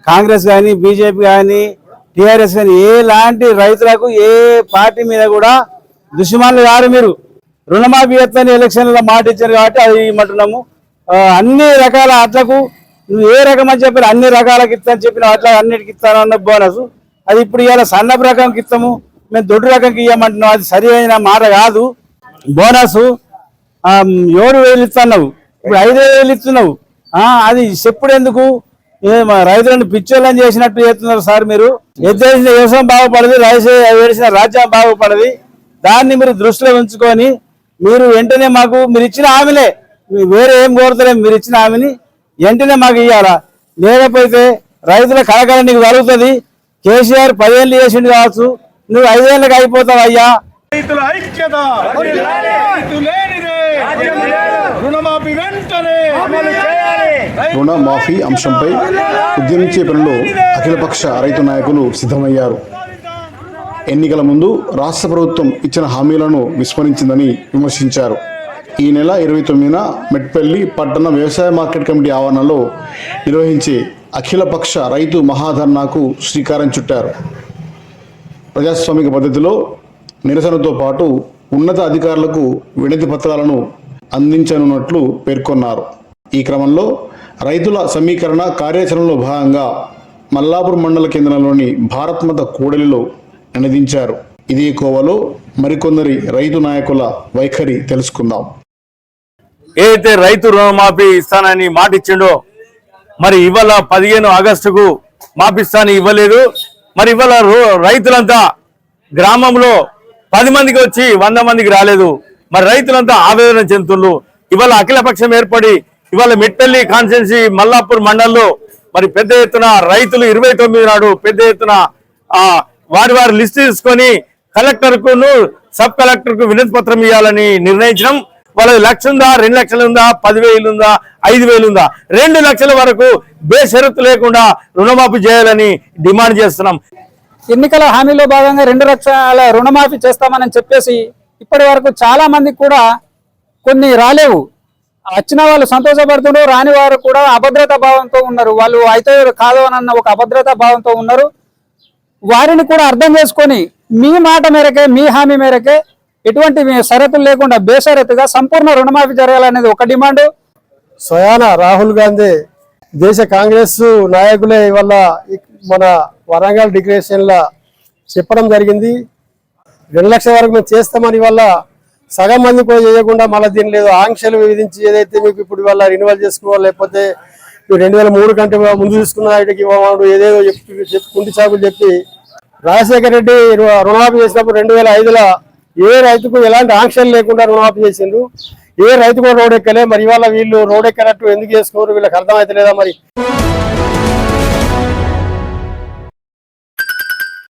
కాంగ్రెస్ కానీ బీజేపీ కానీ టీఆర్ఎస్ కానీ ఎలాంటి రైతులకు ఏ పార్టీ మీద కూడా దుష్మన్లు కాదు. మీరు రుణమాఫీ ఎత్తని ఎలక్షన్లో మాట ఇచ్చారు కాబట్టి అది ఇమ్మంటున్నాము. అన్ని రకాల అట్లకు నువ్వు ఏ రకం అని చెప్పారు అన్ని రకాలకి ఇస్తాను చెప్పిన అట్లా అన్నిటికి ఇస్తానన్న బోనస్ అది ఇప్పుడు ఇవాళ సన్నపు రకంకి ఇస్తాము మేము దొడ్డు రకంకి ఇవ్వమంటున్నాం. అది సరి అయిన మాట కాదు. బోనస్ 7,000 ఇస్తున్నావు, ఇప్పుడు 5,000 ఇస్తున్నావు. అది చెప్పుడు ఎందుకు? రైతులను పిచ్చోళ్ళని చేసినట్టు చేస్తున్నారు సార్. మీరు ఎద్దేసిన వ్యవసాయం బాగుపడదు, వేసిన రాజ్యం బాగుపడదు. దాన్ని మీరు దృష్టిలో ఉంచుకొని మీరు వెంటనే మాకు మీరు ఇచ్చిన హామీలే, వేరే ఏం కోరుతలేము, మీరు ఇచ్చిన హామీని వెంటనే మాకు ఇవ్వాలా. లేకపోతే రైతుల కళకళ నీకు కలుగుతుంది. కేసీఆర్ 10 ఏళ్ళు చేసిండు కావచ్చు, నువ్వు 5 ఏళ్ళకి అయిపోతావు అయ్యా. రుణమాఫీ అంశంపై ఉద్యమించే పనిలో అఖిలపక్ష రైతు నాయకులు సిద్ధమయ్యారు. ఎన్నికల ముందు రాష్ట్ర ప్రభుత్వం ఇచ్చిన హామీలను విస్మరించిందని విమర్శించారు. ఈ నెల 29న మెట్పల్లి పట్టణ వ్యవసాయ మార్కెట్ కమిటీ ఆవరణలో నిర్వహించే అఖిలపక్ష రైతు మహాధర్నాకు శ్రీకారం చుట్టారు. ప్రజాస్వామిక పద్ధతిలో నిరసనతో పాటు ఉన్నత అధికారులకు వినతి పత్రాలను అందించనున్నట్లు పేర్కొన్నారు. ఈ క్రమంలో రైతుల సమీకరణ కార్యాచరణలో భాగంగా మల్లాపూర్ మండల కేంద్రంలోని భారత్ మాత కూడలిలో నినదించారు. ఇదే కోవలో మరికొందరి రైతు నాయకుల వైఖరి తెలుసుకుందాం. ఏదైతే రైతు రుణమాఫీ ఇస్తానని మాట ఇచ్చిండో మరి ఇవాళ 15 ఆగస్టుకు మాపిస్తాను ఇవ్వలేదు. మరి ఇవాళ రైతులంతా గ్రామంలో 10 మందికి వచ్చి 100 మందికి రాలేదు. మరి రైతులంతా ఆవేదన చెందుతున్నారు. ఇవాళ అఖిలపక్షం ఏర్పడి ఇవాళ మెట్పల్లి కాన్స్టిట్యున్సీ మల్లాపూర్ మండలంలో మరి పెద్ద ఎత్తున రైతులు 29 నాడు పెద్ద ఎత్తున వారి లిస్టు తీసుకొని కలెక్టర్కు సబ్ కలెక్టర్కు వినతి పత్రం ఇవ్వాలని నిర్ణయించడం. వాళ్ళకి 1,00,000 ఉందా, 2 లక్షలు ఉందా, 10,000 ఉందా, 5,000 ఉందా, 2 లక్షల వరకు బేషరతు లేకుండా రుణమాఫీ చేయాలని డిమాండ్ చేస్తున్నాం. ఎన్నికల హామీలో భాగంగా 2 లక్షల రుణమాఫీ చేస్తామని చెప్పేసి ఇప్పటి వరకు చాలా మందికి కూడా కొన్ని రాలేవు. వచ్చిన వాళ్ళు సంతోషపడుతున్నారు, రాని వారు కూడా అభద్రతా భావంతో ఉన్నారు. వాళ్ళు అయితే కాదు అన్న ఒక అభద్రతా భావంతో ఉన్నారు. వారిని కూడా అర్థం చేసుకొని మీ మాట మేరకే, మీ హామీ మేరకే ఎటువంటి షరతులు లేకుండా బేషరతుగా సంపూర్ణ రుణమాఫీ జరగాలనేది ఒక డిమాండ్. స్వయాన రాహుల్ గాంధీ దేశ కాంగ్రెస్ నాయకులే ఇవాళ మన వరంగల్ డిక్లరేషన్ల చెప్పడం జరిగింది. 2 లక్షల వరకు మేము చేస్తామని ఇవాళ సగం మంది కూడా చేయకుండా మళ్ళీ దీని లేదు ఆంక్షలు విధించి ఏదైతే మీకు ఇప్పుడు ఇవాళ రెన్యువల్ చేసుకోవాలి, లేకపోతే 2003 కంటే ముందు తీసుకున్న వాటికి ఇవ్వడు ఏదేదో కుంటి చాకులు చెప్పి రాజశేఖర రెడ్డి రుణమాఫీ చేసినప్పుడు 2005లో ఏ రైతుకు ఎలాంటి ఆంక్షలు లేకుండా రుణమాఫీ చేసిండు. ఏ రైతు కూడా రోడ్ ఎక్కలే. మరి ఇవాళ వీళ్ళు రోడ్ ఎక్కనట్టు ఎందుకు చేసుకోరు? వీళ్ళకి అర్థమైతే లేదా మరి.